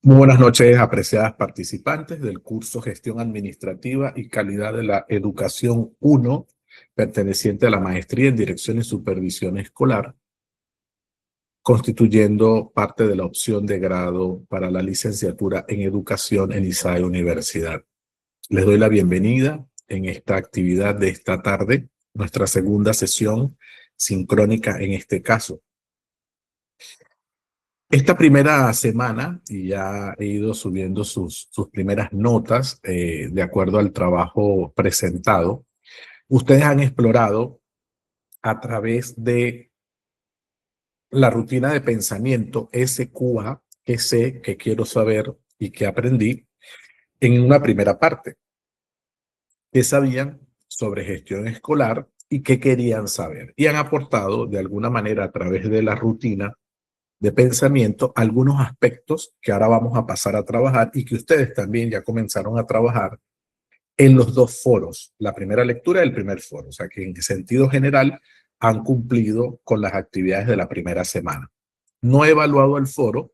Muy buenas noches, apreciadas participantes del curso Gestión Administrativa y Calidad de la Educación 1, perteneciente a la Maestría en Dirección y Supervisión Escolar, constituyendo parte de la opción de grado para la licenciatura en Educación en ISAE Universidad. Les doy la bienvenida en esta actividad de esta tarde, nuestra segunda sesión sincrónica en este caso. Esta primera semana, y ya he ido subiendo sus primeras notas de acuerdo al trabajo presentado, ustedes han explorado a través de la rutina de pensamiento SQA, que sé, que quiero saber y que aprendí, en una primera parte. ¿Qué sabían sobre gestión escolar y qué querían saber? Y han aportado de alguna manera a través de la rutina de pensamiento algunos aspectos que ahora vamos a pasar a trabajar y que ustedes también ya comenzaron a trabajar en los dos foros, la primera lectura y el primer foro. O sea que en sentido general han cumplido con las actividades de la primera semana. No he evaluado el foro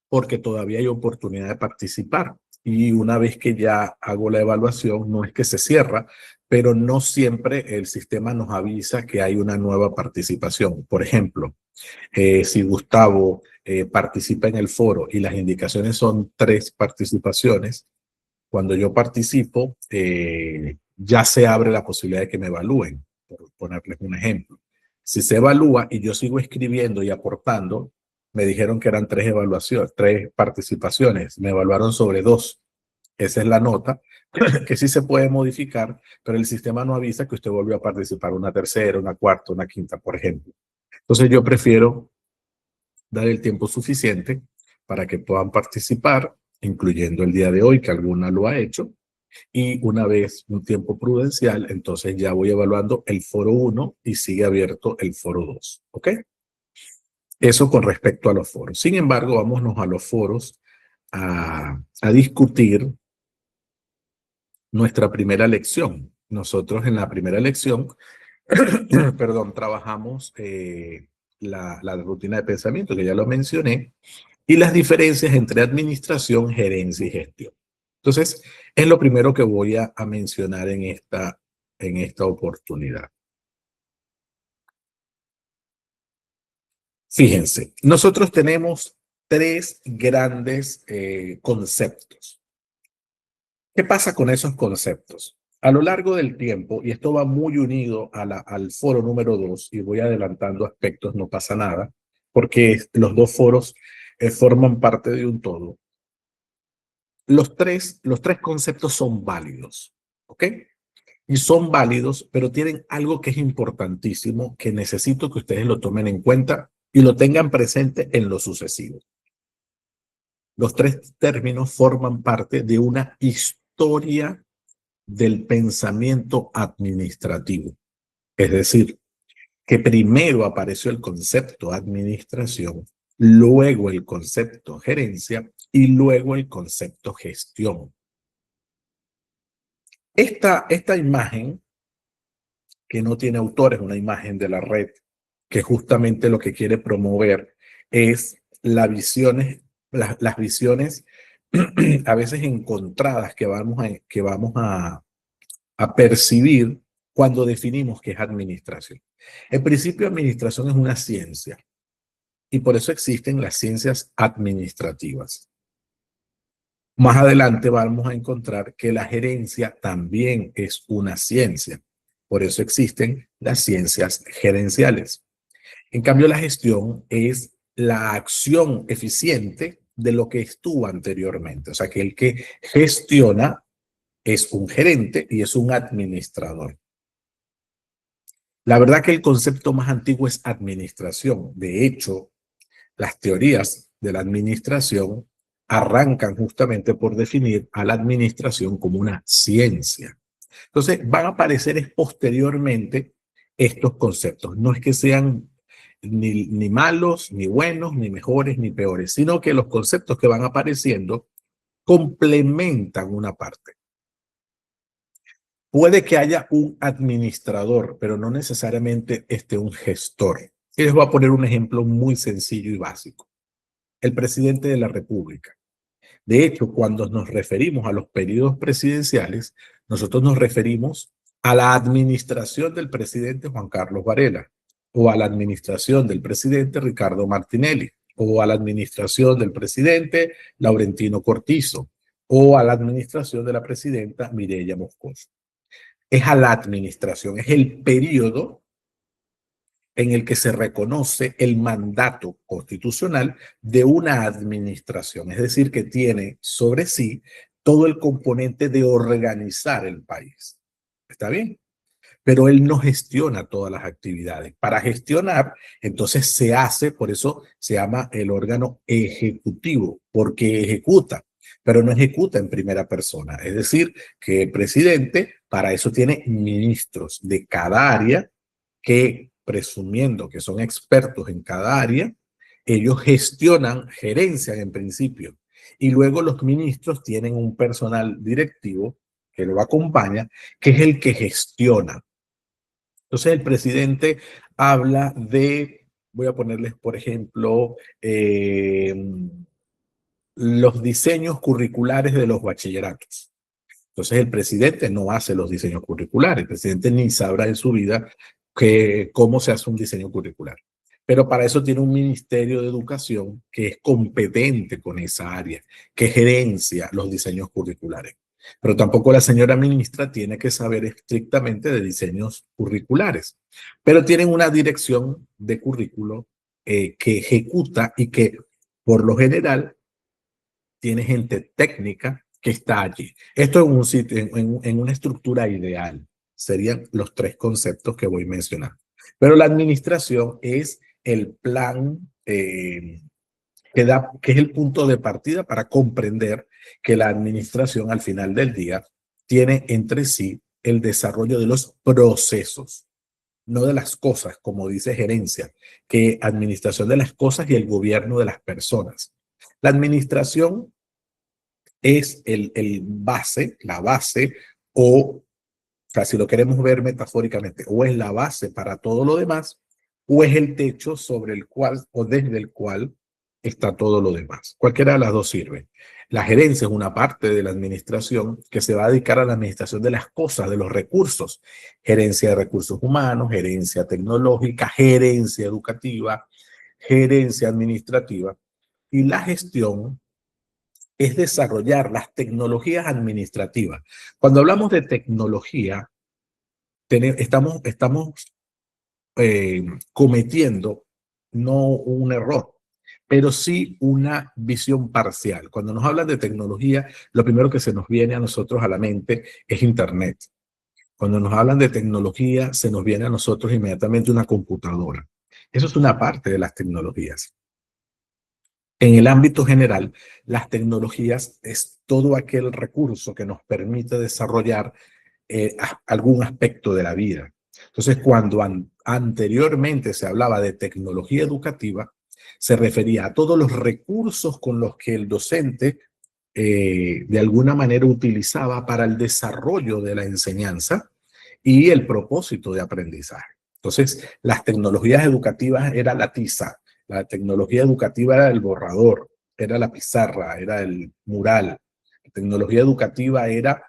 porque todavía hay oportunidad de participar. Y una vez que ya hago la evaluación, no es que se cierra, pero no siempre el sistema nos avisa que hay una nueva participación. Por ejemplo, si Gustavo participa en el foro y las indicaciones son 3 participaciones, cuando yo participo, ya se abre la posibilidad de que me evalúen, por ponerles un ejemplo. Si se evalúa y yo sigo escribiendo y aportando, me dijeron que eran 3 evaluaciones, 3 participaciones, me evaluaron sobre 2. Esa es la nota, que sí se puede modificar, pero el sistema no avisa que usted volvió a participar una tercera, una cuarta, una quinta, por ejemplo. Entonces yo prefiero dar el tiempo suficiente para que puedan participar, incluyendo el día de hoy, que alguna lo ha hecho, y una vez un tiempo prudencial, entonces ya voy evaluando el foro 1 y sigue abierto el foro 2, ¿ok? Eso con respecto a los foros. Sin embargo, vámonos a los foros a discutir nuestra primera lección. Nosotros en la primera lección, perdón, trabajamos la rutina de pensamiento, que ya lo mencioné, y las diferencias entre administración, gerencia y gestión. Entonces, es lo primero que voy a mencionar en esta oportunidad. Fíjense, nosotros tenemos 3 grandes conceptos. ¿Qué pasa con esos conceptos? A lo largo del tiempo, y esto va muy unido al foro número 2, y voy adelantando aspectos, no pasa nada, porque los dos foros forman parte de un todo. Los tres conceptos son válidos, ¿ok? Y son válidos, pero tienen algo que es importantísimo, que necesito que ustedes lo tomen en cuenta y lo tengan presente en lo sucesivo. Los 3 términos forman parte de una historia del pensamiento administrativo. Es decir, que primero apareció el concepto administración, luego el concepto gerencia y luego el concepto gestión. Esta imagen, que no tiene autor, es una imagen de la red, que justamente lo que quiere promover es las visiones a veces encontradas que vamos a percibir cuando definimos qué es administración. En principio, administración es una ciencia y por eso existen las ciencias administrativas. Más adelante vamos a encontrar que la gerencia también es una ciencia. Por eso existen las ciencias gerenciales. En cambio, la gestión es la acción eficiente de lo que estuvo anteriormente. O sea, que el que gestiona es un gerente y es un administrador. La verdad que el concepto más antiguo es administración. De hecho, las teorías de la administración arrancan justamente por definir a la administración como una ciencia. Entonces, van a aparecer posteriormente estos conceptos. No es que sean ni malos, ni buenos, ni mejores, ni peores, sino que los conceptos que van apareciendo complementan una parte. Puede que haya un administrador, pero no necesariamente un gestor. Y les voy a poner un ejemplo muy sencillo y básico. el presidente de la República. De hecho, cuando nos referimos a los periodos presidenciales, nosotros nos referimos a la administración del presidente Juan Carlos Varela, o a la administración del presidente Ricardo Martinelli, o a la administración del presidente Laurentino Cortizo, o a la administración de la presidenta Mireya Moscoso. Es a la administración, es el periodo en el que se reconoce el mandato constitucional de una administración, es decir, que tiene sobre sí todo el componente de organizar el país. ¿Está bien? Pero él no gestiona todas las actividades. Para gestionar, entonces se hace, por eso se llama el órgano ejecutivo, porque ejecuta, pero no ejecuta en primera persona. Es decir, que el presidente para eso tiene ministros de cada área que, presumiendo que son expertos en cada área, ellos gestionan, gerencian en principio, y luego los ministros tienen un personal directivo que lo acompaña, que es el que gestiona. Entonces el presidente habla de, voy a ponerles por ejemplo, los diseños curriculares de los bachilleratos. Entonces el presidente no hace los diseños curriculares, el presidente ni sabrá en su vida cómo se hace un diseño curricular. Pero para eso tiene un Ministerio de Educación que es competente con esa área, que gerencia los diseños curriculares. Pero tampoco la señora ministra tiene que saber estrictamente de diseños curriculares, pero tienen una dirección de currículo que ejecuta y que por lo general tiene gente técnica que está allí. Esto en un sitio, en una estructura ideal, serían los tres conceptos que voy mencionando. Pero la administración es el plan que es el punto de partida para comprender que la administración al final del día tiene entre sí el desarrollo de los procesos, no de las cosas, como dice gerencia, que administración de las cosas y el gobierno de las personas. La administración es la base, o sea, si lo queremos ver metafóricamente, o es la base para todo lo demás, o es el techo sobre el cual o desde el cual está todo lo demás. Cualquiera de las dos sirve. La gerencia es una parte de la administración que se va a dedicar a la administración de las cosas, de los recursos. Gerencia de recursos humanos, gerencia tecnológica, gerencia educativa, gerencia administrativa. Y la gestión es desarrollar las tecnologías administrativas. Cuando hablamos de tecnología, estamos cometiendo no un error, pero sí una visión parcial. Cuando nos hablan de tecnología, lo primero que se nos viene a nosotros a la mente es Internet. Cuando nos hablan de tecnología, se nos viene a nosotros inmediatamente una computadora. Eso es una parte de las tecnologías. En el ámbito general, las tecnologías es todo aquel recurso que nos permite desarrollar algún aspecto de la vida. Entonces, cuando anteriormente se hablaba de tecnología educativa, se refería a todos los recursos con los que el docente de alguna manera utilizaba para el desarrollo de la enseñanza y el propósito de aprendizaje. Entonces, las tecnologías educativas era la tiza, la tecnología educativa era el borrador, era la pizarra, era el mural. La tecnología educativa era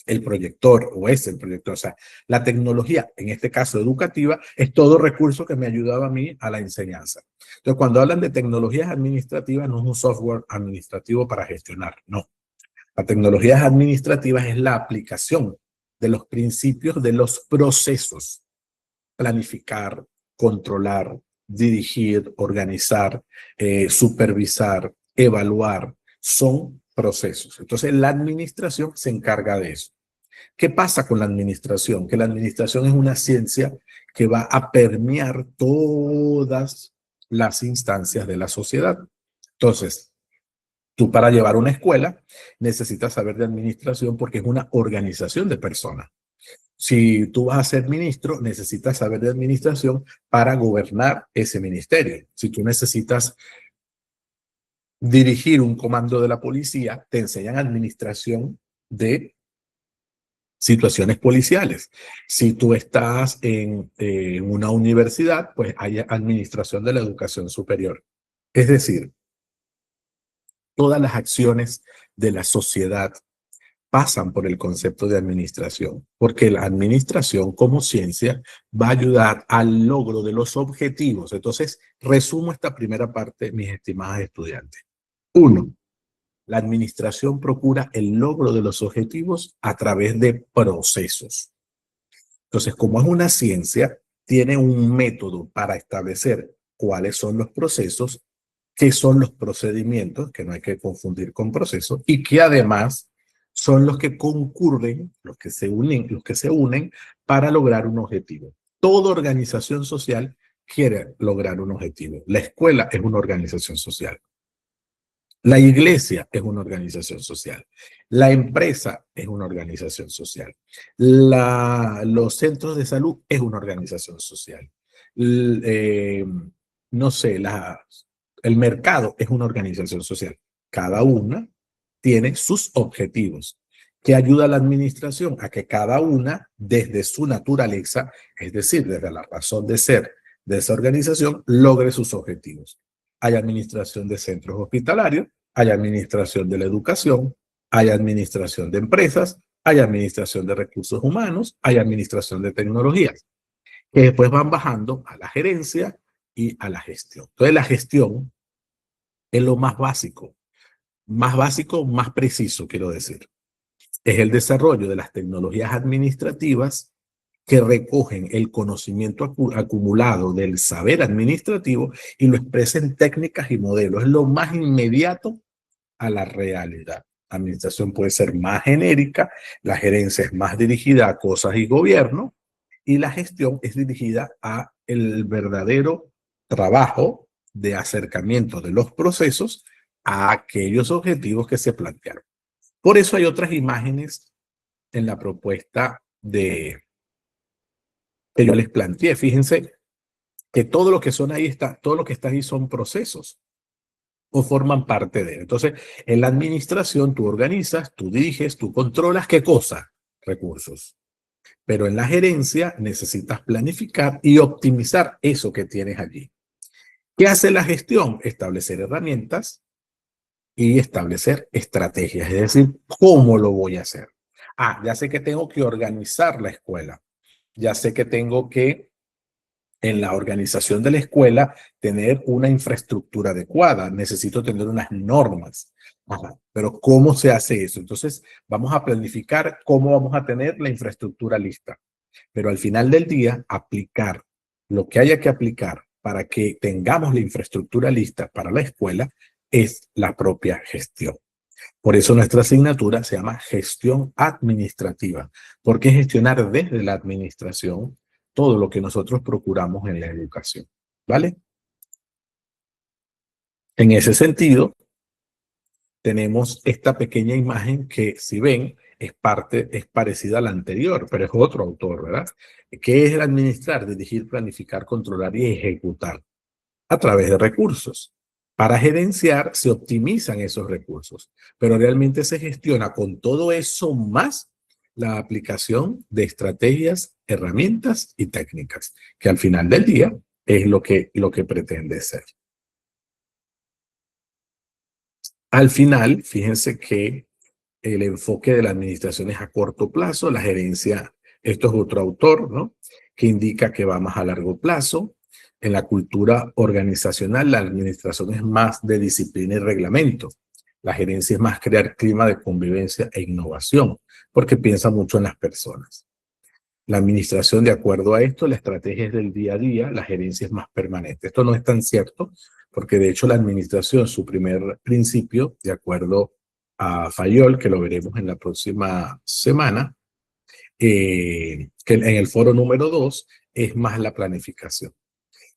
el proyector, o es el proyector. O sea, la tecnología, en este caso educativa, es todo recurso que me ayudaba a mí a la enseñanza. Entonces, cuando hablan de tecnologías administrativas, no es un software administrativo para gestionar, no. La tecnologías administrativas es la aplicación de los principios de los procesos. Planificar, controlar, dirigir, organizar, supervisar, evaluar, son procesos. Entonces, la administración se encarga de eso. ¿Qué pasa con la administración? Que la administración es una ciencia que va a permear todas las instancias de la sociedad. Entonces, tú para llevar una escuela necesitas saber de administración porque es una organización de personas. Si tú vas a ser ministro, necesitas saber de administración para gobernar ese ministerio. Si tú necesitas dirigir un comando de la policía, te enseñan administración de situaciones policiales. Si tú estás en una universidad, pues hay administración de la educación superior. Es decir, Todas las acciones de la sociedad pasan por el concepto de administración, porque la administración como ciencia va a ayudar al logro de los objetivos. Entonces, resumo esta primera parte, mis estimadas estudiantes. Uno, la administración procura el logro de los objetivos a través de procesos. Entonces, como es una ciencia, tiene un método para establecer cuáles son los procesos, qué son los procedimientos, que no hay que confundir con procesos, y que además son los que concurren, los que se unen para lograr un objetivo. Toda organización social quiere lograr un objetivo. La escuela es una organización social. La iglesia es una organización social. La empresa es una organización social. Los centros de salud es una organización social. L- eh, no sé, el mercado es una organización social. Cada una tiene sus objetivos. ¿Que ayuda a la administración? A que cada una, desde su naturaleza, es decir, desde la razón de ser de esa organización, logre sus objetivos. Hay administración de centros hospitalarios, hay administración de la educación, hay administración de empresas, hay administración de recursos humanos, hay administración de tecnologías, que después van bajando a la gerencia y a la gestión. Entonces la gestión es lo más básico, más preciso, quiero decir. Es el desarrollo de las tecnologías administrativas que recogen el conocimiento acumulado del saber administrativo y lo expresan en técnicas y modelos. Es lo más inmediato a la realidad. La administración puede ser más genérica, la gerencia es más dirigida a cosas y gobierno, y la gestión es dirigida a el verdadero trabajo de acercamiento de los procesos a aquellos objetivos que se plantearon. Por eso hay otras imágenes en la propuesta que yo les planteé. Fíjense que todo lo que son ahí está, todo lo que está ahí son procesos o forman parte de él. Entonces, en la administración tú organizas, tú diriges, tú controlas, ¿qué cosa? Recursos. Pero en la gerencia necesitas planificar y optimizar eso que tienes allí. ¿Qué hace la gestión? Establecer herramientas y establecer estrategias, es decir, ¿cómo lo voy a hacer? Ah, ya sé que tengo que organizar la escuela, ya sé que tengo que en la organización de la escuela tener una infraestructura adecuada, necesito tener unas normas. Ajá. Pero ¿cómo se hace eso? Entonces, vamos a planificar cómo vamos a tener la infraestructura lista. Pero al final del día, aplicar lo que haya que aplicar para que tengamos la infraestructura lista para la escuela es la propia gestión. Por eso nuestra asignatura se llama gestión administrativa, porque es gestionar desde la administración todo lo que nosotros procuramos en la educación, ¿vale? En ese sentido, tenemos esta pequeña imagen que, si ven, es parecida a la anterior, pero es otro autor, ¿verdad? ¿Qué es el administrar, dirigir, planificar, controlar y ejecutar? A través de recursos. Para gerenciar se optimizan esos recursos, pero realmente se gestiona con todo eso más la aplicación de estrategias, herramientas y técnicas, que al final del día es lo que pretende ser. Al final, fíjense que el enfoque de la administración es a corto plazo, la gerencia, esto es otro autor, ¿no? Que indica que va más a largo plazo. En la cultura organizacional, la administración es más de disciplina y reglamento. La gerencia es más crear clima de convivencia e innovación, porque piensa mucho en las personas. La administración, de acuerdo a esto, la estrategia es del día a día, la gerencia es más permanente. Esto no es tan cierto, porque de hecho la administración, su primer principio, de acuerdo a Fayol, que lo veremos en la próxima semana, que en el foro número 2, es más la planificación.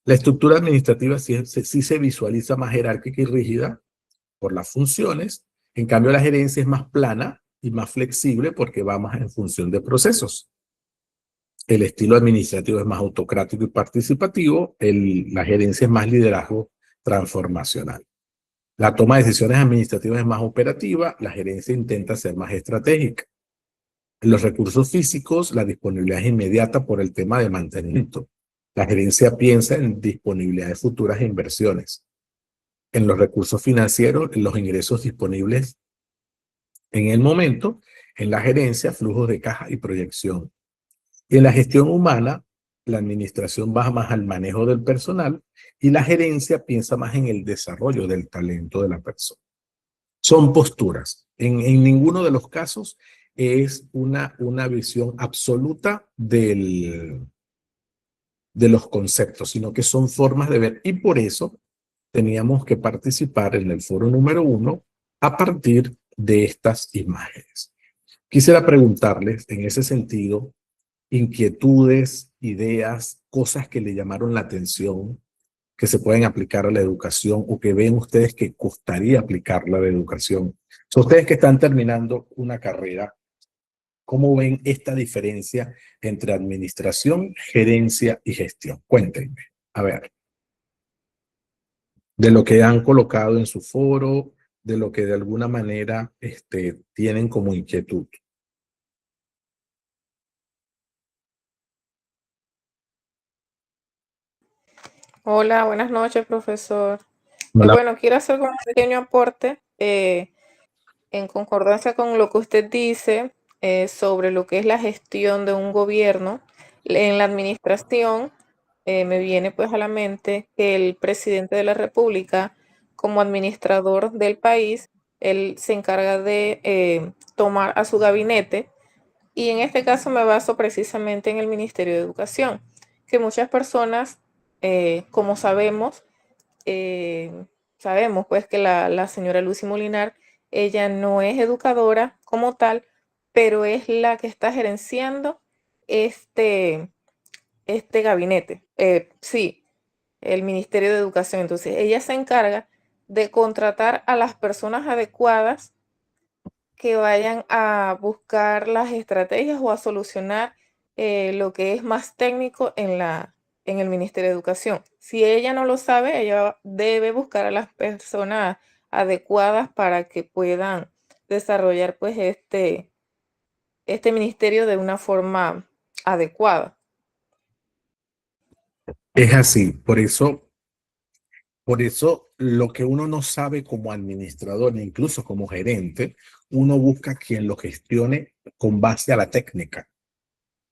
La estructura administrativa sí se visualiza más jerárquica y rígida por las funciones, en cambio la gerencia es más plana y más flexible porque va más en función de procesos. El estilo administrativo es más autocrático y participativo, la gerencia es más liderazgo transformacional. La toma de decisiones administrativas es más operativa, la gerencia intenta ser más estratégica. Los recursos físicos, la disponibilidad es inmediata por el tema de mantenimiento. La gerencia piensa en disponibilidades futuras e inversiones. en los recursos financieros, en los ingresos disponibles en el momento, en la gerencia, flujos de caja y proyección. Y en la gestión humana, la administración va más al manejo del personal y la gerencia piensa más en el desarrollo del talento de la persona. Son posturas. En ninguno de los casos es una visión absoluta de los conceptos, sino que son formas de ver. Y por eso teníamos que participar en el foro número 1 a partir de estas imágenes. Quisiera preguntarles en ese sentido, inquietudes, ideas, cosas que le llamaron la atención, que se pueden aplicar a la educación o que ven ustedes que costaría aplicarla a la educación. So, ustedes que están terminando una carrera, ¿cómo ven esta diferencia entre administración, gerencia y gestión? Cuéntenme, a ver, de lo que han colocado en su foro, de lo que de alguna manera tienen como inquietud. Hola, buenas noches, profesor. Hola. Bueno, quiero hacer un pequeño aporte en concordancia con lo que usted dice sobre lo que es la gestión de un gobierno. En la administración me viene pues a la mente que el presidente de la República, como administrador del país, él se encarga de tomar a su gabinete, y en este caso me baso precisamente en el Ministerio de Educación, que muchas personas, como sabemos pues que la señora Lucy Molinar, ella no es educadora como tal, pero es la que está gerenciando este, este gabinete. Sí, el Ministerio de Educación. Entonces, ella se encarga de contratar a las personas adecuadas que vayan a buscar las estrategias o a solucionar lo que es más técnico en el Ministerio de Educación. Si ella no lo sabe, ella debe buscar a las personas adecuadas para que puedan desarrollar pues este ministerio de una forma adecuada. Es así, por eso lo que uno no sabe como administrador, incluso como gerente, uno busca quien lo gestione con base a la técnica,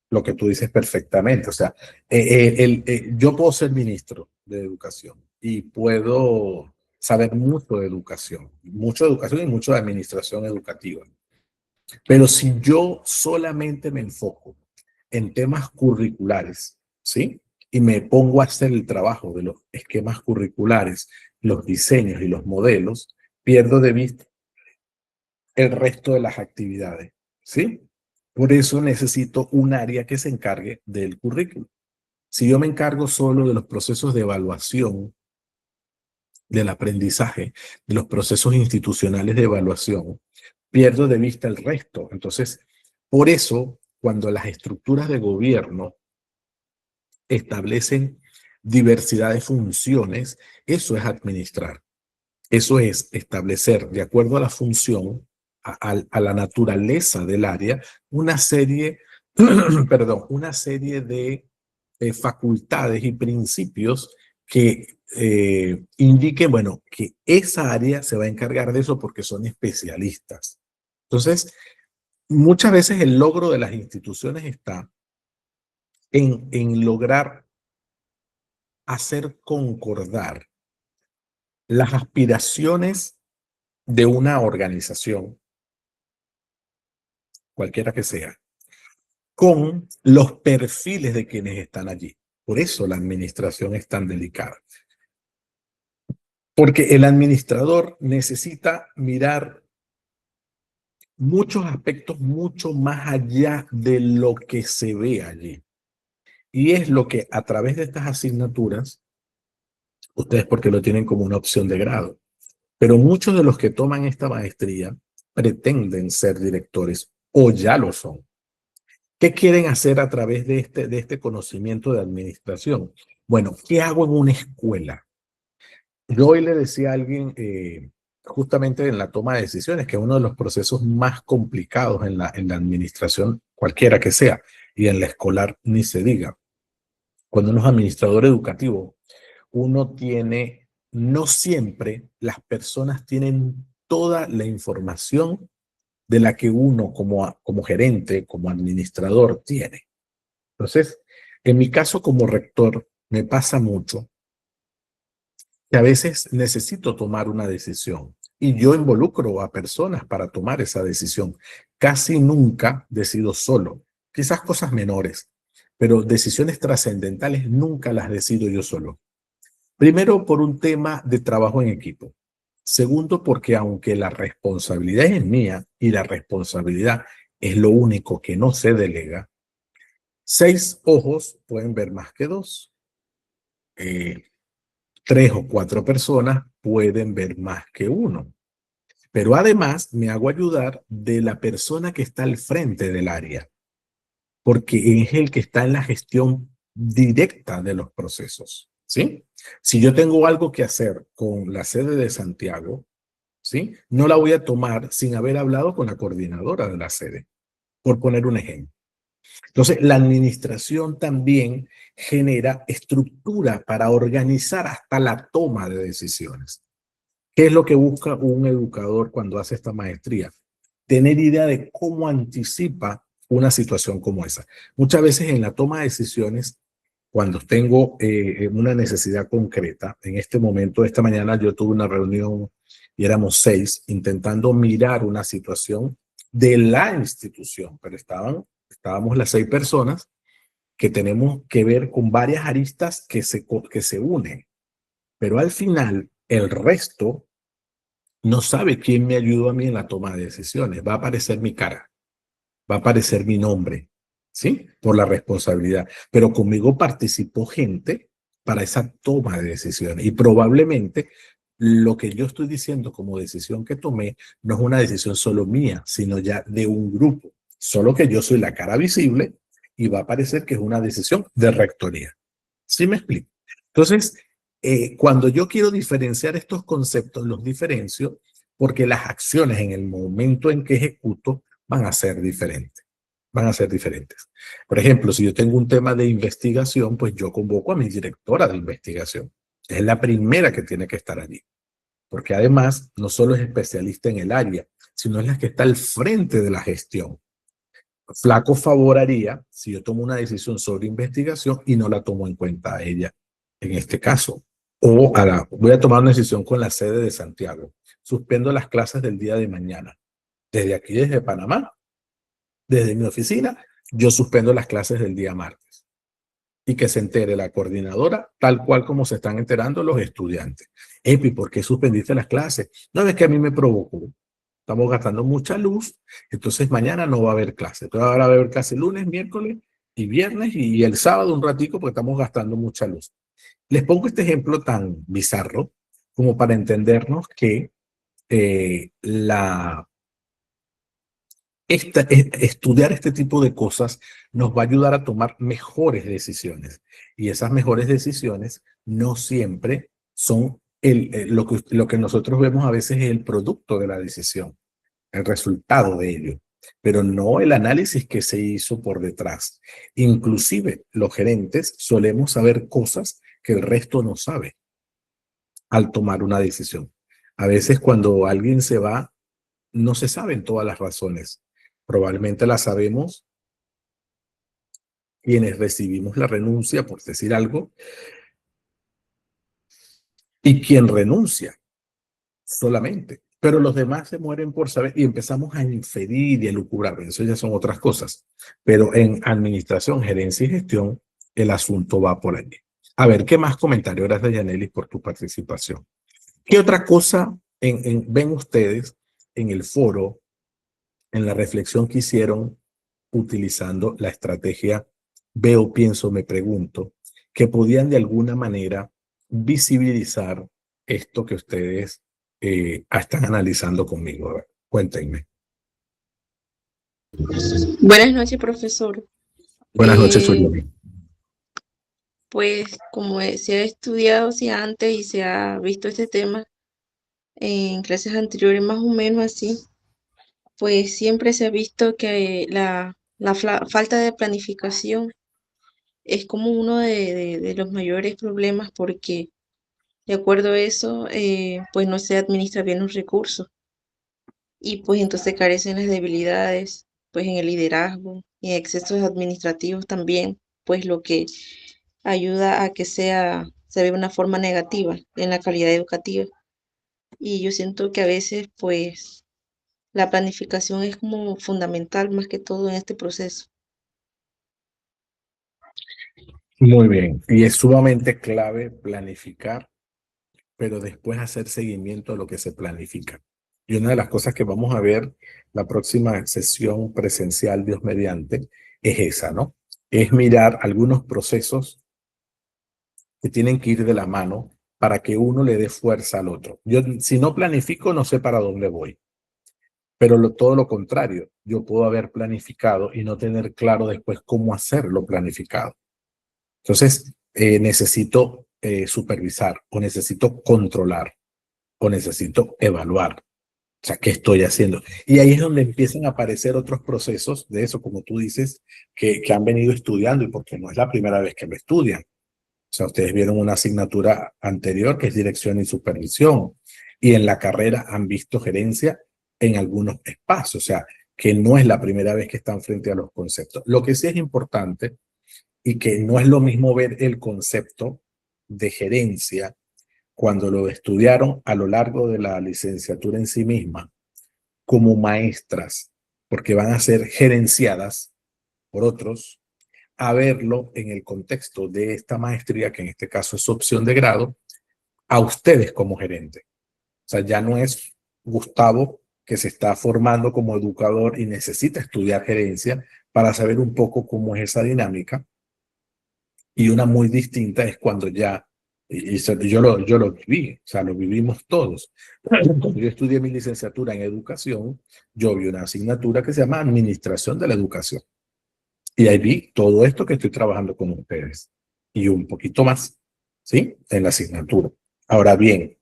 lo que tú dices perfectamente. O sea, yo puedo ser ministro de educación y puedo saber mucho de educación y mucho de administración educativa. Pero si yo solamente me enfoco en temas curriculares, ¿sí? Y me pongo a hacer el trabajo de los esquemas curriculares, los diseños y los modelos, pierdo de vista el resto de las actividades, ¿sí? Por eso necesito un área que se encargue del currículo. Si yo me encargo solo de los procesos de evaluación, del aprendizaje, de los procesos institucionales de evaluación, pierdo de vista el resto. Entonces, por eso, cuando las estructuras de gobierno establecen diversidad de funciones, eso es administrar. Eso es establecer, de acuerdo a la función, a la naturaleza del área, una serie, perdón, una serie de facultades y principios que indiquen, bueno, que esa área se va a encargar de eso porque son especialistas. Entonces, muchas veces el logro de las instituciones está en lograr hacer concordar las aspiraciones de una organización, cualquiera que sea, con los perfiles de quienes están allí. Por eso la administración es tan delicada. Porque el administrador necesita mirar muchos aspectos mucho más allá de lo que se ve allí. Y es lo que a través de estas asignaturas, ustedes porque lo tienen como una opción de grado, pero muchos de los que toman esta maestría pretenden ser directores o ya lo son. ¿Qué quieren hacer a través de este conocimiento de administración? Bueno, ¿qué hago en una escuela? Yo hoy le decía a alguien, justamente en la toma de decisiones, que uno de los procesos más complicados en la administración, cualquiera que sea, y en la escolar ni se diga, cuando uno es administrador educativo, uno tiene no siempre las personas tienen toda la información de la que uno como gerente, como administrador tiene. Entonces, en mi caso como rector, me pasa mucho que a veces necesito tomar una decisión y yo involucro a personas para tomar esa decisión. Casi nunca decido solo, quizás cosas menores, pero decisiones trascendentales nunca las decido yo solo. Primero, por un tema de trabajo en equipo. Segundo, porque aunque la responsabilidad es mía y la responsabilidad es lo único que no se delega, 6 ojos pueden ver más que 2. 3 o 4 personas pueden ver más que uno. Pero además me hago ayudar de la persona que está al frente del área, porque es el que está en la gestión directa de los procesos, ¿sí? Si yo tengo algo que hacer con la sede de Santiago, ¿sí? No la voy a tomar sin haber hablado con la coordinadora de la sede, por poner un ejemplo. Entonces, la administración también genera estructura para organizar hasta la toma de decisiones. ¿Qué es lo que busca un educador cuando hace esta maestría? Tener idea de cómo anticipa una situación como esa. Muchas veces en la toma de decisiones, cuando tengo una necesidad concreta, en este momento, esta mañana yo tuve una reunión y éramos 6 intentando mirar una situación de la institución, pero estábamos las 6 personas que tenemos que ver con varias aristas que se unen, pero al final el resto no sabe quién me ayudó a mí en la toma de decisiones. Va a aparecer mi cara, va a aparecer mi nombre, ¿sí? Por la responsabilidad. Pero conmigo participó gente para esa toma de decisiones y probablemente lo que yo estoy diciendo como decisión que tomé no es una decisión solo mía, sino ya de un grupo. Solo que yo soy la cara visible y va a parecer que es una decisión de rectoría. ¿Sí me explico? Entonces, cuando yo quiero diferenciar estos conceptos, los diferencio porque las acciones en el momento en que ejecuto van a ser diferentes. Van a ser diferentes. Por ejemplo, si yo tengo un tema de investigación, pues yo convoco a mi directora de investigación. Es la primera que tiene que estar allí. Porque además, no solo es especialista en el área, sino es la que está al frente de la gestión. Flaco favor haría si yo tomo una decisión sobre investigación y no la tomo en cuenta a ella en este caso. O voy a tomar una decisión con la sede de Santiago. Suspendo las clases del día de mañana. Desde aquí, desde Panamá, desde mi oficina, yo suspendo las clases del día martes. Y que se entere la coordinadora tal cual como se están enterando los estudiantes. Epi, ¿por qué suspendiste las clases? No, es que a mí me provocó. Estamos gastando mucha luz, entonces mañana no va a haber clase. Entonces ahora va a haber clase lunes, miércoles y viernes y el sábado un ratico porque estamos gastando mucha luz. Les pongo este ejemplo tan bizarro como para entendernos que estudiar este tipo de cosas nos va a ayudar a tomar mejores decisiones. Y esas mejores decisiones no siempre son lo que nosotros vemos a veces es el producto de la decisión, el resultado de ello, pero no el análisis que se hizo por detrás. Inclusive los gerentes solemos saber cosas que el resto no sabe al tomar una decisión. A veces cuando alguien se va, no se saben todas las razones. Probablemente las sabemos quienes recibimos la renuncia, por decir algo, y quien renuncia solamente. Pero los demás se mueren por saber y empezamos a inferir y a lucubrar. Eso ya son otras cosas. Pero en administración, gerencia y gestión, el asunto va por allí. A ver, ¿qué más comentarios? Gracias, Yanelis, por tu participación. ¿Qué otra cosa ven ustedes en el foro, en la reflexión que hicieron utilizando la estrategia veo, pienso, me pregunto, que podían de alguna manera visibilizar esto que ustedes están analizando conmigo? A ver, cuéntenme. Buenas noches, profesor. Buenas noches, Eh, Suriel. pues como se ha estudiado hacia antes y se ha visto este tema en clases anteriores, más o menos así, pues siempre se ha visto que la falta de planificación es como uno de los mayores problemas porque De acuerdo a eso, pues no se administra bien los recursos y pues entonces carecen las debilidades, pues en el liderazgo y en excesos administrativos también, pues lo que ayuda a que se vea una forma negativa en la calidad educativa. Y yo siento que a veces, pues, la planificación es como fundamental más que todo en este proceso. Muy bien. Y es sumamente clave planificar, pero después hacer seguimiento a lo que se planifica. Y una de las cosas que vamos a ver la próxima sesión presencial, Dios mediante, es esa, ¿no? Es mirar algunos procesos que tienen que ir de la mano para que uno le dé fuerza al otro. Yo, si no planifico, no sé para dónde voy. Pero todo lo contrario, yo puedo haber planificado y no tener claro después cómo hacer lo planificado. Entonces, necesito supervisar o necesito controlar o necesito evaluar. O sea, ¿qué estoy haciendo? Y ahí es donde empiezan a aparecer otros procesos de eso, como tú dices, que han venido estudiando y porque no es la primera vez que lo estudian. O sea, ustedes vieron una asignatura anterior que es dirección y supervisión y en la carrera han visto gerencia en algunos espacios. O sea, que no es la primera vez que están frente a los conceptos. Lo que sí es importante y que no es lo mismo ver el concepto de gerencia cuando lo estudiaron a lo largo de la licenciatura en sí misma como maestras, porque van a ser gerenciadas por otros, a verlo en el contexto de esta maestría, que en este caso es opción de grado, a ustedes como gerente. O sea, ya no es Gustavo que se está formando como educador y necesita estudiar gerencia para saber un poco cómo es esa dinámica. Y una muy distinta es cuando ya, yo lo viví, o sea, lo vivimos todos. Cuando yo estudié mi licenciatura en educación, yo vi una asignatura que se llama Administración de la Educación. Y ahí vi todo esto que estoy trabajando con ustedes y un poquito más, ¿sí? En la asignatura. Ahora bien,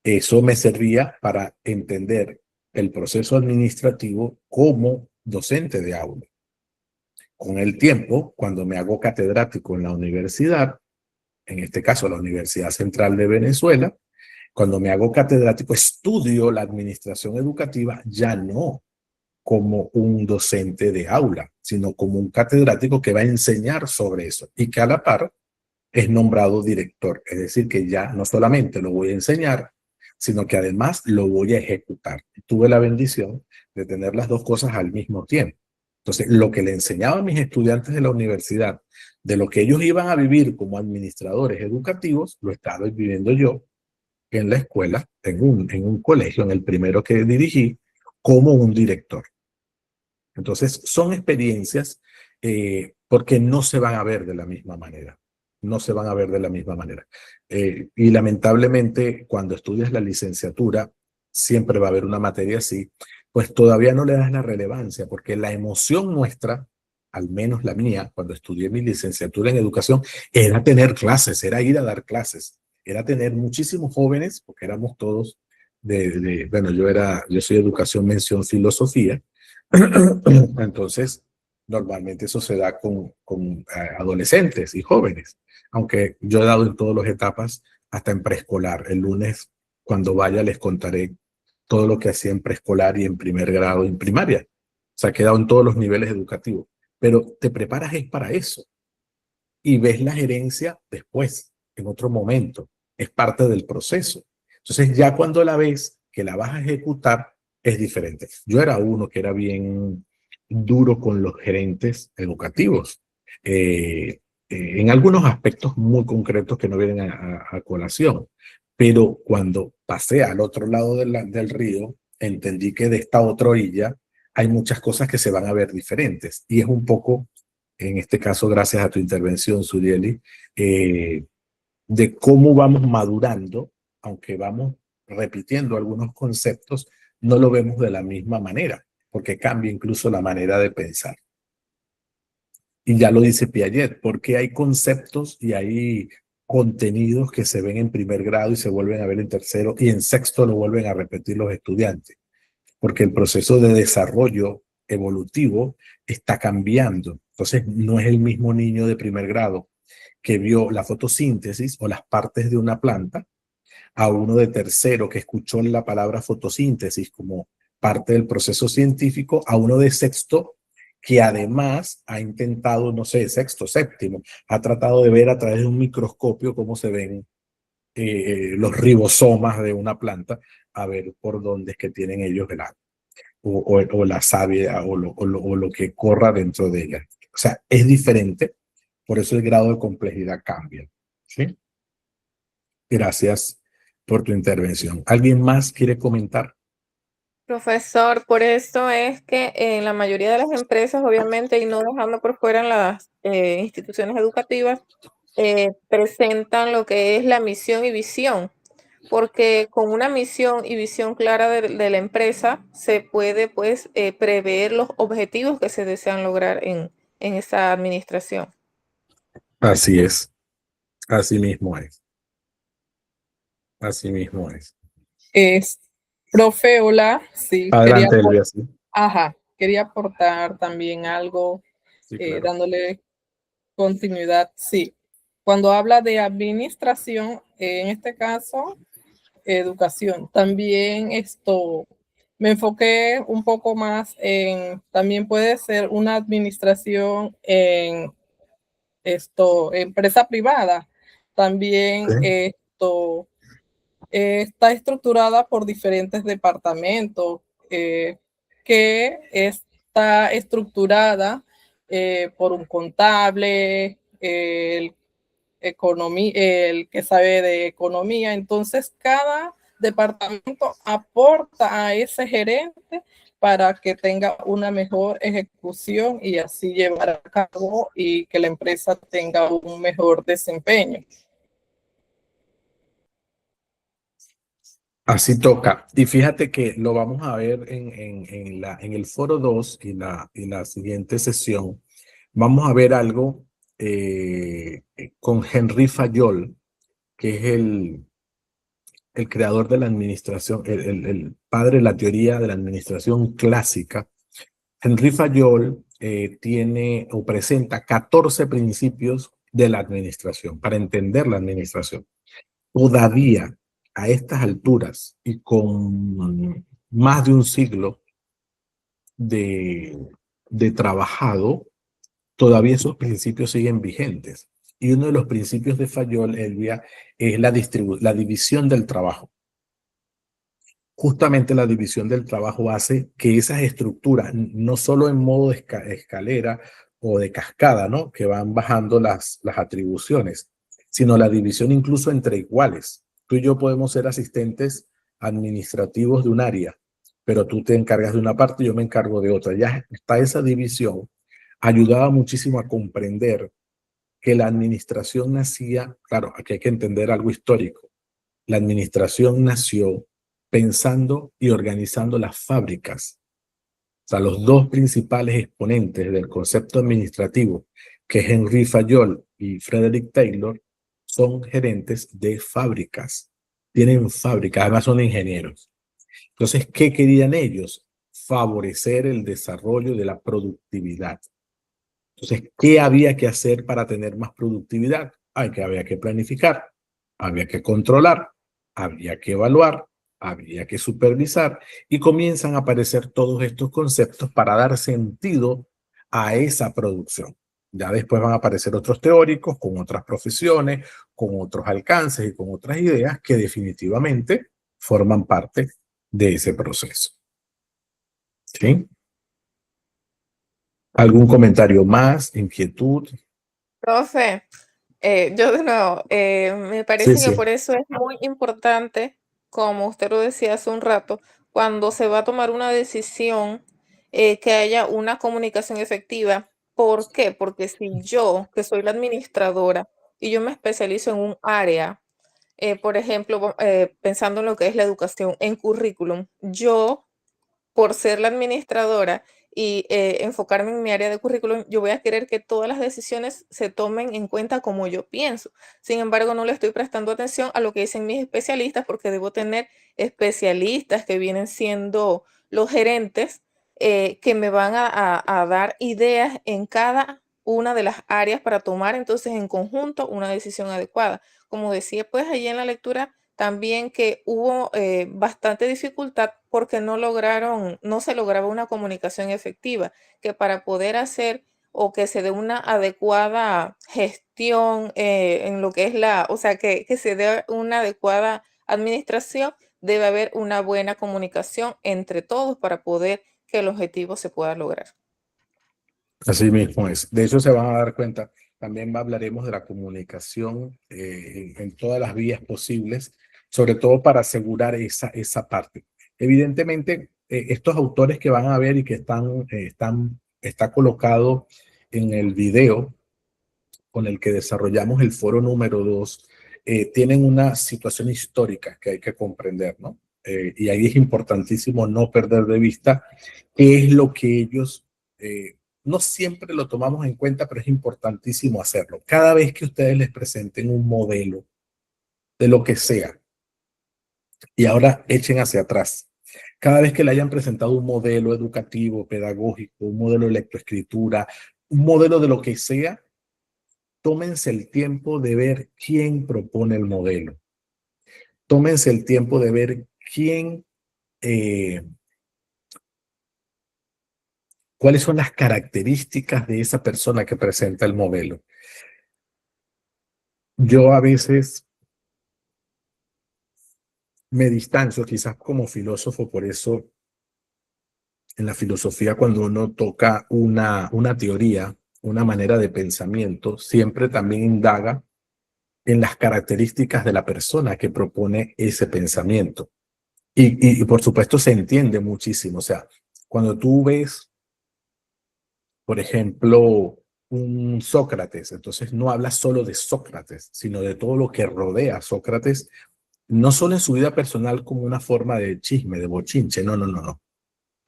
eso me servía para entender el proceso administrativo como docente de aula. Con el tiempo, cuando me hago catedrático en la universidad, en este caso la Universidad Central de Venezuela, cuando me hago catedrático, estudio la administración educativa, ya no como un docente de aula, sino como un catedrático que va a enseñar sobre eso y que a la par es nombrado director. Es decir, que ya no solamente lo voy a enseñar, sino que además lo voy a ejecutar. Tuve la bendición de tener las dos cosas al mismo tiempo. Entonces, lo que le enseñaba a mis estudiantes de la universidad, de lo que ellos iban a vivir como administradores educativos, lo estaba viviendo yo en la escuela, en un colegio, en el primero que dirigí, como un director. Entonces, son experiencias porque no se van a ver de la misma manera. No se van a ver de la misma manera. Y lamentablemente, cuando estudias la licenciatura, siempre va a haber una materia así, pues todavía no le das la relevancia, porque la emoción nuestra, al menos la mía, cuando estudié mi licenciatura en educación, era tener clases, era ir a dar clases, era tener muchísimos jóvenes, porque éramos todos bueno, yo soy educación, mención, filosofía. Entonces, normalmente eso se da con adolescentes y jóvenes, aunque yo he dado en todas las etapas, hasta en preescolar. El lunes, cuando vaya, les contaré todo lo que hacía en preescolar y en primer grado en primaria. O sea, he quedado en todos los niveles educativos. Pero te preparas es para eso y ves la gerencia después, en otro momento. Es parte del proceso. Entonces, ya cuando la ves, que la vas a ejecutar, es diferente. Yo era uno que era bien duro con los gerentes educativos, en algunos aspectos muy concretos que no vienen a colación. Pero cuando pasé al otro lado del río, entendí que de esta otra orilla hay muchas cosas que se van a ver diferentes. Y es un poco, en este caso, gracias a tu intervención, Surieli, de cómo vamos madurando, aunque vamos repitiendo algunos conceptos, no lo vemos de la misma manera, porque cambia incluso la manera de pensar. Y ya lo dice Piaget, porque hay conceptos y hay contenidos que se ven en primer grado y se vuelven a ver en tercero y en sexto lo vuelven a repetir los estudiantes, porque el proceso de desarrollo evolutivo está cambiando. Entonces, no es el mismo niño de primer grado que vio la fotosíntesis o las partes de una planta, a uno de tercero que escuchó la palabra fotosíntesis como parte del proceso científico, a uno de sexto que además ha intentado, no sé, sexto, séptimo, ha tratado de ver a través de un microscopio cómo se ven los ribosomas de una planta, a ver por dónde es que tienen ellos el agua, o la savia, o lo que corra dentro de ella. O sea, es diferente, por eso el grado de complejidad cambia. ¿Sí? Gracias por tu intervención. ¿Alguien más quiere comentar? Profesor, por eso es que en la mayoría de las empresas, obviamente, y no dejando por fuera en las instituciones educativas, presentan lo que es la misión y visión, porque con una misión y visión clara de la empresa se puede, pues, prever los objetivos que se desean lograr en esa administración. Así es, así mismo es, así mismo es. Es, profe, hola, sí, Adelante, Elvia, sí. quería aportar también algo, Sí, claro. dándole continuidad. Sí, cuando habla de administración, en este caso, educación, también me enfoqué un poco más también puede ser una administración en empresa privada. También Sí. está estructurada por diferentes departamentos, que está estructurada por un contable, el que sabe de economía. Entonces, cada departamento aporta a ese gerente para que tenga una mejor ejecución y así llevar a cabo y que la empresa tenga un mejor desempeño. Así toca. Y fíjate que lo vamos a ver en el foro 2 y la siguiente sesión. Vamos a ver algo con Henry Fayol, que es el creador de la administración, el padre de la teoría de la administración clásica. Henry Fayol tiene o presenta 14 principios de la administración para entender la administración. Todavía a estas alturas y con más de un siglo de, de trabajado, todavía esos principios siguen vigentes. Y uno de los principios de Fayol, Elvia, es la división del trabajo. Justamente la división del trabajo hace que esas estructuras, no solo en modo de escalera o de cascada, ¿no? Que van bajando las atribuciones, sino la división incluso entre iguales. Tú y yo podemos ser asistentes administrativos de un área, pero tú te encargas de una parte y yo me encargo de otra. Ya está esa división. Ayudaba muchísimo a comprender que la administración nacía, claro, aquí hay que entender algo histórico. La administración nació pensando y organizando las fábricas. O sea, los dos principales exponentes del concepto administrativo, que es Henry Fayol y Frederick Taylor, son gerentes de fábricas. Tienen fábricas, además son ingenieros. Entonces, ¿qué querían ellos? Favorecer el desarrollo de la productividad. Entonces, ¿qué había que hacer para tener más productividad? Había que planificar, había que controlar, había que evaluar, había que supervisar y comienzan a aparecer todos estos conceptos para dar sentido a esa producción. Ya después van a aparecer otros teóricos con otras profesiones, con otros alcances y con otras ideas que definitivamente forman parte de ese proceso. ¿Sí? ¿Algún comentario más? ¿Inquietud? Profe, yo de nuevo, me Sí, parece que sí. por eso es muy importante, como usted lo decía hace un rato, cuando se va a tomar una decisión, que haya una comunicación efectiva. ¿Por qué? Porque si yo, que soy la administradora, y yo me especializo en un área, por ejemplo, pensando en lo que es la educación en currículum, yo por ser la administradora y enfocarme en mi área de currículum, yo voy a querer que todas las decisiones se tomen en cuenta como yo pienso. Sin embargo, no le estoy prestando atención a lo que dicen mis especialistas porque debo tener especialistas que vienen siendo los gerentes, que me van a dar ideas en cada una de las áreas para tomar entonces en conjunto una decisión adecuada. Como decía pues allí en la lectura, también que hubo bastante dificultad porque no se lograba una comunicación efectiva, que para poder hacer o que se dé una adecuada gestión en lo que es o sea, que se dé una adecuada administración, debe haber una buena comunicación entre todos para poder que el objetivo se pueda lograr. Así mismo es. De eso se van a dar cuenta. También hablaremos de la comunicación en todas las vías posibles, sobre todo para asegurar esa parte. Evidentemente, estos autores que van a ver y que está colocado en el video con el que desarrollamos el foro número 2, tienen una situación histórica que hay que comprender, ¿no? Y ahí es importantísimo no perder de vista qué es lo que ellos, no siempre lo tomamos en cuenta, pero es importantísimo hacerlo. Cada vez que ustedes les presenten un modelo de lo que sea, y ahora echen hacia atrás, cada vez que le hayan presentado un modelo educativo, pedagógico, un modelo de lectoescritura, un modelo de lo que sea, tómense el tiempo de ver quién propone el modelo. Tómense el tiempo de ver cuáles son las características de esa persona que presenta el modelo. Yo a veces me distancio, quizás como filósofo, por eso en la filosofía cuando uno toca una teoría, una manera de pensamiento, siempre también indaga en las características de la persona que propone ese pensamiento. Y por supuesto se entiende muchísimo. O sea, cuando tú ves, por ejemplo, un Sócrates, entonces no hablas solo de Sócrates, sino de todo lo que rodea a Sócrates, no solo en su vida personal como una forma de chisme, de bochinche, no.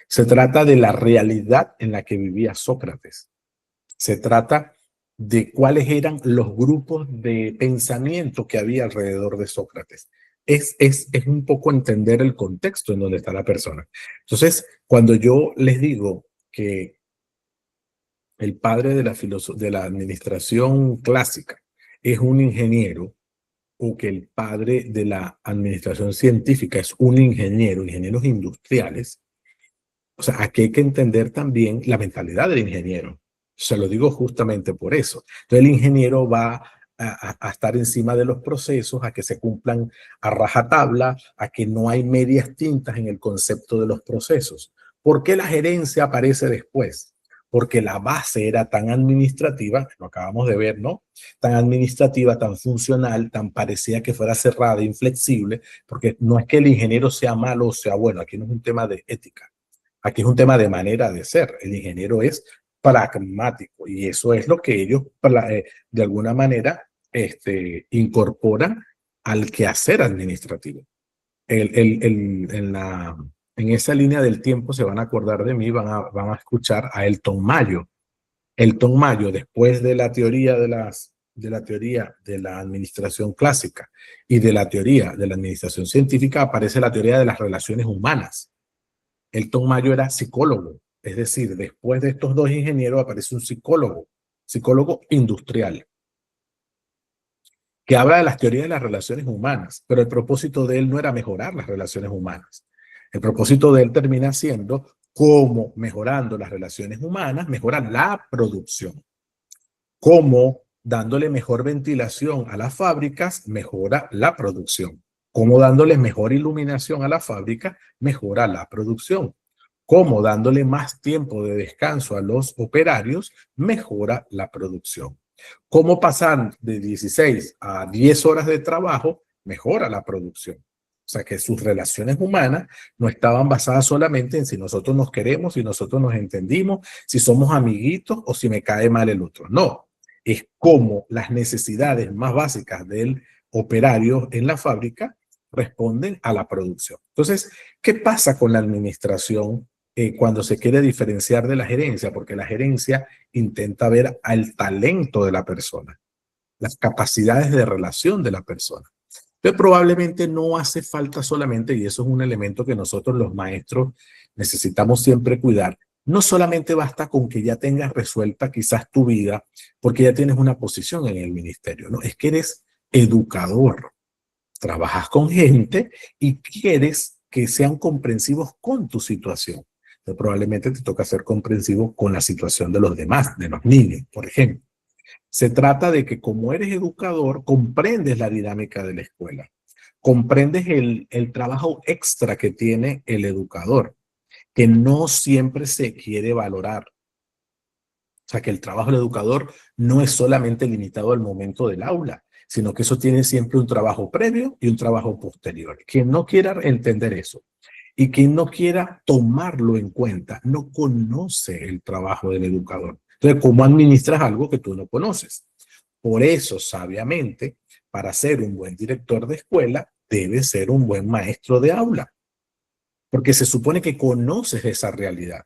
Se trata de la realidad en la que vivía Sócrates. Se trata de cuáles eran los grupos de pensamiento que había alrededor de Sócrates. Es un poco entender el contexto en donde está la persona. Entonces, cuando yo les digo que el padre de la administración clásica es un ingeniero, o que el padre de la administración científica es un ingeniero, ingenieros industriales, o sea, aquí hay que entender también la mentalidad del ingeniero. Se lo digo justamente por eso. Entonces el ingeniero va a estar encima de los procesos, a que se cumplan a rajatabla, a que no hay medias tintas en el concepto de los procesos. ¿Por qué la gerencia aparece después? Porque la base era tan administrativa, lo acabamos de ver, ¿no? Tan administrativa, tan funcional, tan parecida que fuera cerrada, inflexible, porque no es que el ingeniero sea malo o sea bueno, aquí no es un tema de ética. Aquí es un tema de manera de ser. El ingeniero es pragmático y eso es lo que ellos de alguna manera incorporan al quehacer administrativo. En esa línea del tiempo se van a acordar de mí, van a escuchar a Elton Mayo. Elton Mayo, después de la teoría de la administración clásica y de la teoría de la administración científica, aparece la teoría de las relaciones humanas. Elton Mayo era psicólogo, es decir, después de estos dos ingenieros aparece un psicólogo industrial, que habla de las teorías de las relaciones humanas, pero el propósito de él no era mejorar las relaciones humanas. El propósito de él termina siendo cómo mejorando las relaciones humanas mejora la producción. Cómo dándole mejor ventilación a las fábricas mejora la producción. Cómo dándole mejor iluminación a la fábrica mejora la producción. Cómo dándole más tiempo de descanso a los operarios mejora la producción. Cómo pasar de 16 a 10 horas de trabajo mejora la producción. O sea que sus relaciones humanas no estaban basadas solamente en si nosotros nos queremos, si nosotros nos entendimos, si somos amiguitos o si me cae mal el otro. No, es cómo las necesidades más básicas del operario en la fábrica responden a la producción. Entonces, ¿qué pasa con la administración cuando se quiere diferenciar de la gerencia? Porque la gerencia intenta ver al talento de la persona, las capacidades de relación de la persona. Entonces, probablemente no hace falta solamente, y eso es un elemento que nosotros los maestros necesitamos siempre cuidar, No solamente basta con que ya tengas resuelta quizás tu vida, porque ya tienes una posición en el ministerio, ¿no? Es que eres educador, trabajas con gente y quieres que sean comprensivos con tu situación. Entonces, probablemente te toca ser comprensivo con la situación de los demás, de los niños, por ejemplo. Se trata de que como eres educador, comprendes la dinámica de la escuela, comprendes el trabajo extra que tiene el educador, que no siempre se quiere valorar. O sea, que el trabajo del educador no es solamente limitado al momento del aula, sino que eso tiene siempre un trabajo previo y un trabajo posterior. Quien no quiera entender eso y quien no quiera tomarlo en cuenta, no conoce el trabajo del educador. Entonces, ¿cómo administras algo que tú no conoces? Por eso, sabiamente, para ser un buen director de escuela, debes ser un buen maestro de aula, porque se supone que conoces esa realidad,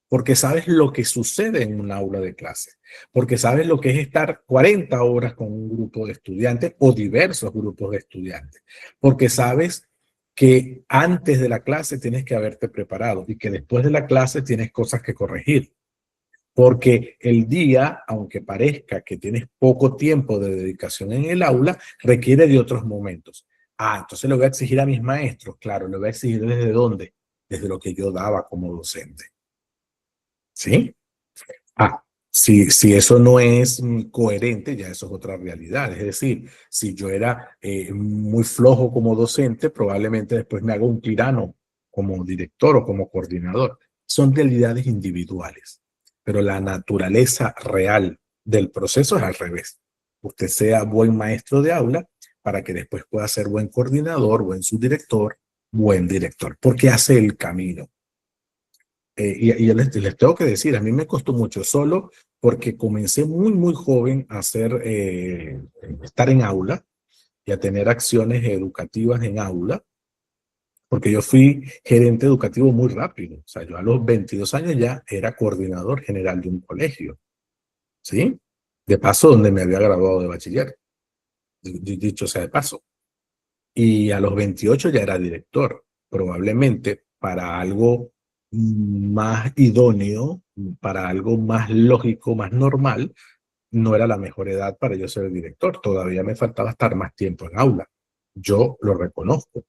porque sabes lo que sucede en un aula de clase, porque sabes lo que es estar 40 horas con un grupo de estudiantes o diversos grupos de estudiantes, porque sabes que antes de la clase tienes que haberte preparado y que después de la clase tienes cosas que corregir. Porque el día, aunque parezca que tienes poco tiempo de dedicación en el aula, requiere de otros momentos. Ah, entonces le voy a exigir a mis maestros. Claro, le voy a exigir desde dónde, desde lo que yo daba como docente. ¿Sí? Ah, si eso no es coherente, ya eso es otra realidad. Es decir, si yo era muy flojo como docente, probablemente después me hago un tirano como director o como coordinador. Son realidades individuales, pero la naturaleza real del proceso es al revés. Usted sea buen maestro de aula para que después pueda ser buen coordinador, buen subdirector, buen director, porque hace el camino. Y les tengo que decir, a mí me costó mucho solo porque comencé muy joven a estar en aula y a tener acciones educativas en aula, porque yo fui gerente educativo muy rápido. O sea, yo a los 22 años ya era coordinador general de un colegio, ¿sí? De paso, donde me había graduado de bachiller, dicho sea de paso. Y a los 28 ya era director, probablemente para algo más idóneo, para algo más lógico, más normal, no era la mejor edad para yo ser director. Todavía me faltaba estar más tiempo en aula. Yo lo reconozco.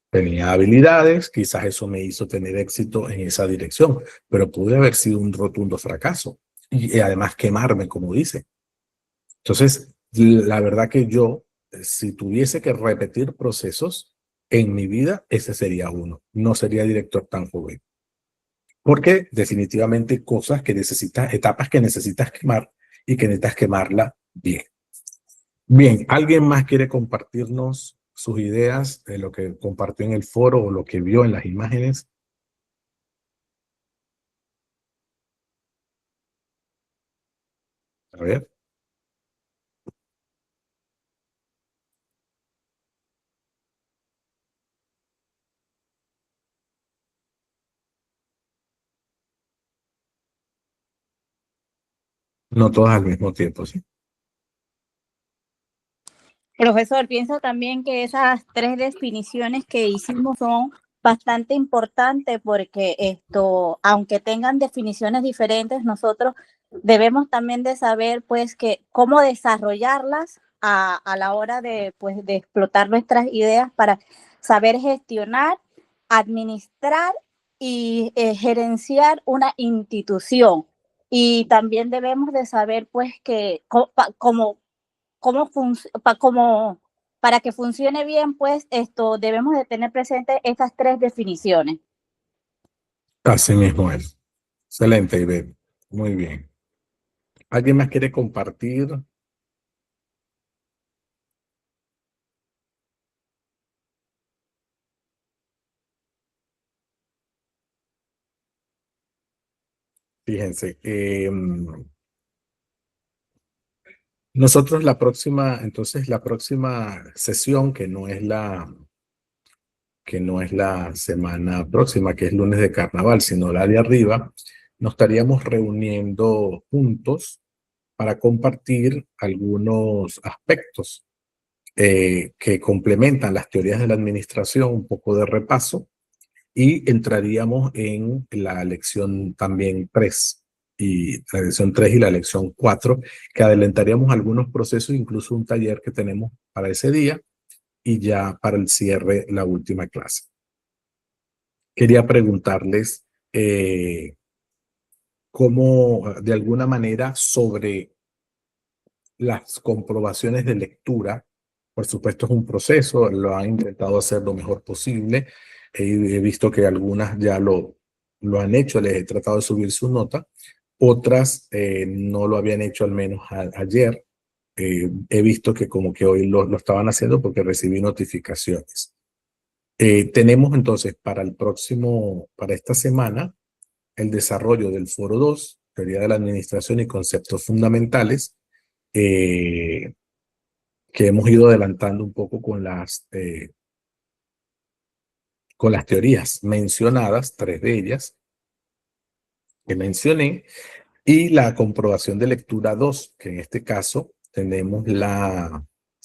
Tenía habilidades, quizás eso me hizo tener éxito en esa dirección, pero pude haber sido un rotundo fracaso y además quemarme, como dice. Entonces, la verdad que yo, si tuviese que repetir procesos en mi vida, ese sería uno. No sería director tan joven. Porque definitivamente cosas que necesitas, etapas que necesitas quemar y que necesitas quemarla bien. Bien, ¿alguien más quiere compartirnos sus ideas de lo que compartió en el foro o lo que vio en las imágenes? A ver. No todas al mismo tiempo, ¿sí? Profesor, pienso también que esas tres definiciones que hicimos son bastante importantes porque aunque tengan definiciones diferentes, nosotros debemos también de saber pues que cómo desarrollarlas a la hora de, pues, de explotar nuestras ideas para saber gestionar, administrar y gerenciar una institución. Y también debemos de saber pues que como para que funcione bien, pues debemos de tener presente estas tres definiciones. Así mismo es. Excelente, Ivette. Muy bien. ¿Alguien más quiere compartir? Fíjense, nosotros entonces la próxima sesión, que no es la semana próxima, que es lunes de carnaval, sino la de arriba, nos estaríamos reuniendo juntos para compartir algunos aspectos que complementan las teorías de la administración, un poco de repaso, y entraríamos en la lección también 3 y la lección 3 y la lección 4, que adelantaríamos algunos procesos, incluso un taller que tenemos para ese día y ya para el cierre la última clase. Quería preguntarles cómo, de alguna manera, sobre las comprobaciones de lectura. Por supuesto es un proceso, lo han intentado hacer lo mejor posible. He visto que algunas ya lo han hecho, les he tratado de subir su nota. Otras no lo habían hecho, al menos ayer. He visto que como que hoy lo estaban haciendo porque recibí notificaciones. Tenemos entonces para esta semana, el desarrollo del Foro 2, Teoría de la Administración y Conceptos Fundamentales, que hemos ido adelantando un poco con las teorías mencionadas, 3 de ellas que mencioné, y la comprobación de lectura 2, que en este caso tenemos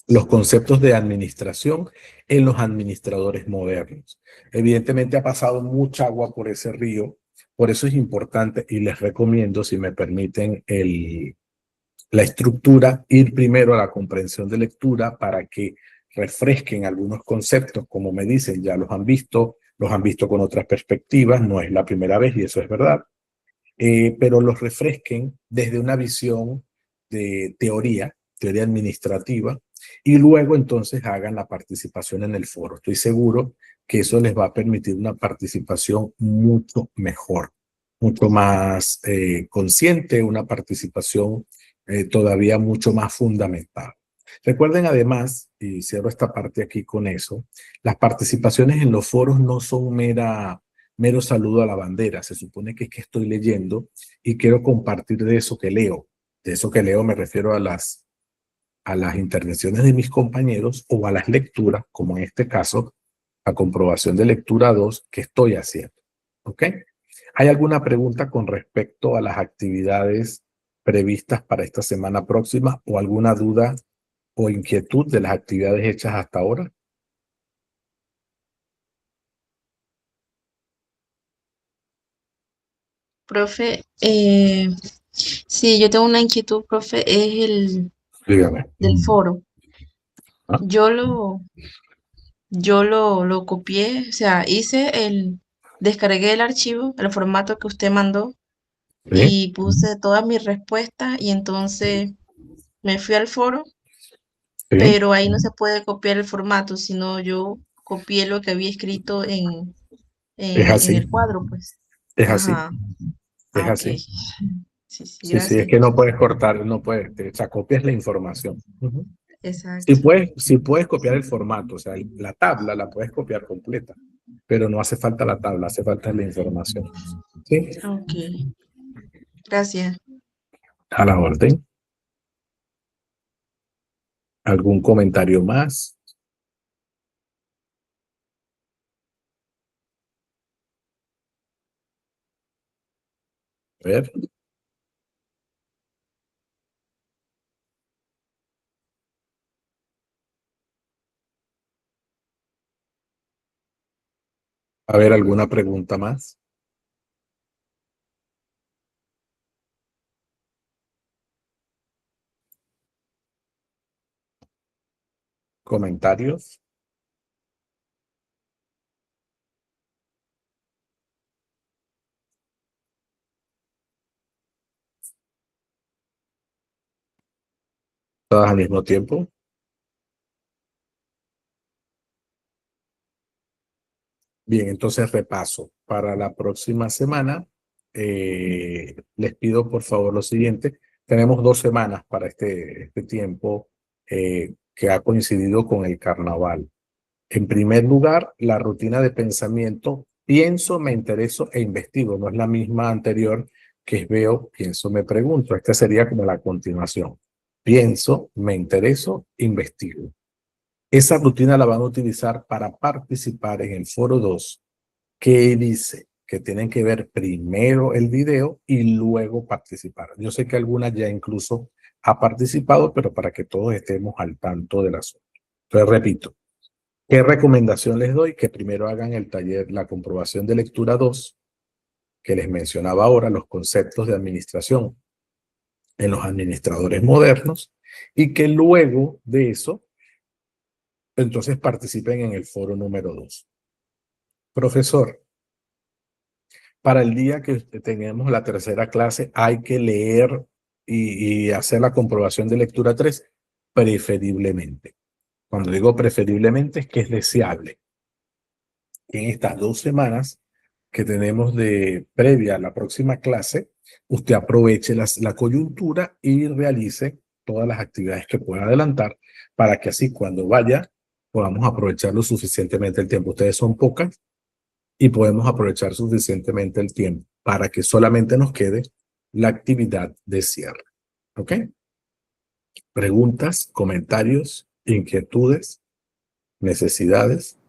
los conceptos de administración en los administradores modernos. Evidentemente ha pasado mucha agua por ese río, por eso es importante y les recomiendo, si me permiten, la estructura, ir primero a la comprensión de lectura para que refresquen algunos conceptos, como me dicen, ya los han visto con otras perspectivas, no es la primera vez y eso es verdad, pero los refresquen desde una visión de teoría administrativa, y luego entonces hagan la participación en el foro. Estoy seguro que eso les va a permitir una participación mucho mejor, mucho más consciente, una participación todavía mucho más fundamental. Recuerden además, y cierro esta parte aquí con eso, las participaciones en los foros no son mero saludo a la bandera. Se supone que es que estoy leyendo y quiero compartir de eso que leo. De eso que leo me refiero a las intervenciones de mis compañeros o a las lecturas, como en este caso, la comprobación de lectura 2 que estoy haciendo. ¿Ok? ¿Hay alguna pregunta con respecto a las actividades previstas para esta semana próxima o alguna duda o inquietud de las actividades hechas hasta ahora? Profe, sí, yo tengo una inquietud, profe, es el Dígame. del foro. ¿Ah? Yo lo copié, o sea, descargué el archivo, el formato que usted mandó, ¿Sí? y puse todas mis respuestas y entonces me fui al foro, ¿Sí? pero ahí no se puede copiar el formato, sino yo copié lo que había escrito en Es así. el cuadro, pues. Es así. Ajá. Es Ah, ok. así. Sí, sí, Sí, es gracias. que no puedes cortar, no puedes, o sea, copias la información. Exacto. Sí puedes copiar el formato, o sea, la tabla la puedes copiar completa, pero no hace falta la tabla, hace falta la información. ¿Sí? Ok. Gracias. A la orden. ¿Algún comentario más? A ver. A ver, ¿alguna pregunta más? ¿Comentarios? ¿Todas al mismo tiempo? Bien, entonces repaso. Para la próxima semana, les pido por favor lo siguiente. Tenemos 2 semanas para este tiempo que ha coincidido con el carnaval. En primer lugar, la rutina de pensamiento, pienso, me intereso e investigo. No es la misma anterior que es veo, pienso, me pregunto. Esta sería como la continuación. Pienso, me intereso, investigo. Esa rutina la van a utilizar para participar en el foro 2, que dice que tienen que ver primero el video y luego participar. Yo sé que algunas ya incluso ha participado, pero para que todos estemos al tanto del asunto. Entonces, repito, ¿Qué recomendación les doy? Que primero hagan el taller, la comprobación de lectura 2, que les mencionaba ahora, los conceptos de administración en los administradores modernos, y que luego de eso, entonces participen en el foro número 2. Profesor, para el día que tengamos la tercera clase, hay que leer y hacer la comprobación de lectura 3, preferiblemente. Cuando digo preferiblemente es que es deseable que en estas 2 semanas que tenemos de previa a la próxima clase, usted aproveche la coyuntura y realice todas las actividades que pueda adelantar para que así cuando vaya podamos aprovecharlo suficientemente el tiempo. Ustedes son pocas y podemos aprovechar suficientemente el tiempo para que solamente nos quede la actividad de cierre. ¿Ok? Preguntas, comentarios, inquietudes, necesidades.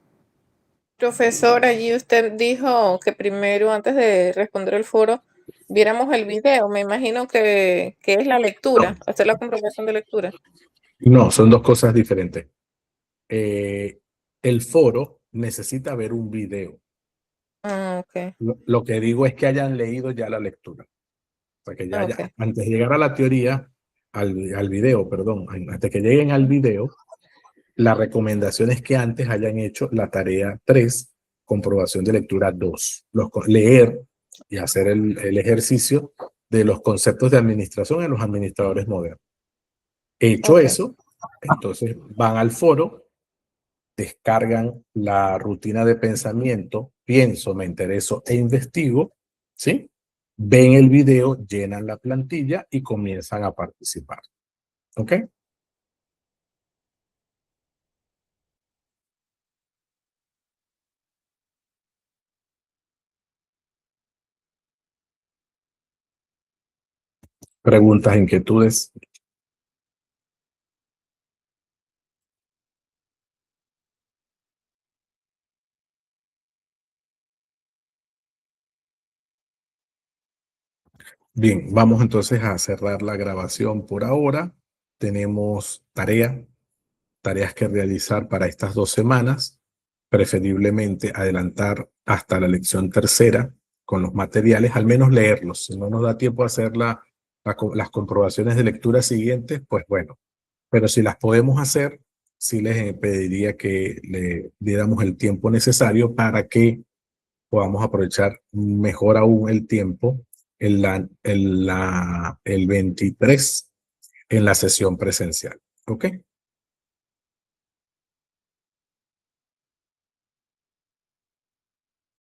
Profesor, allí usted dijo que primero, antes de responder el foro, viéramos el video. Me imagino que es la lectura, hacer la comprobación de lectura. No, son 2 cosas diferentes. El foro necesita ver un video. Ah, ok. Lo que digo es que hayan leído ya la lectura. O sea, que ya Ok. antes de llegar a la teoría, al video, perdón, antes que lleguen al video, la recomendación es que antes hayan hecho la tarea 3, comprobación de lectura 2. Leer y hacer el ejercicio de los conceptos de administración en los administradores modernos. Hecho Ok. eso, entonces van al foro, descargan la rutina de pensamiento, pienso, me intereso e investigo, ¿sí? Ven el video, llenan la plantilla y comienzan a participar. ¿Ok? Preguntas, inquietudes. Bien, vamos entonces a cerrar la grabación por ahora. Tenemos tareas que realizar para estas 2 semanas, preferiblemente adelantar hasta la lección tercera con los materiales, al menos leerlos. Si no nos da tiempo a hacer las comprobaciones de lectura siguientes, pues bueno, pero si las podemos hacer, sí les pediría que le diéramos el tiempo necesario para que podamos aprovechar mejor aún el tiempo el 23 en la sesión presencial. ¿Ok?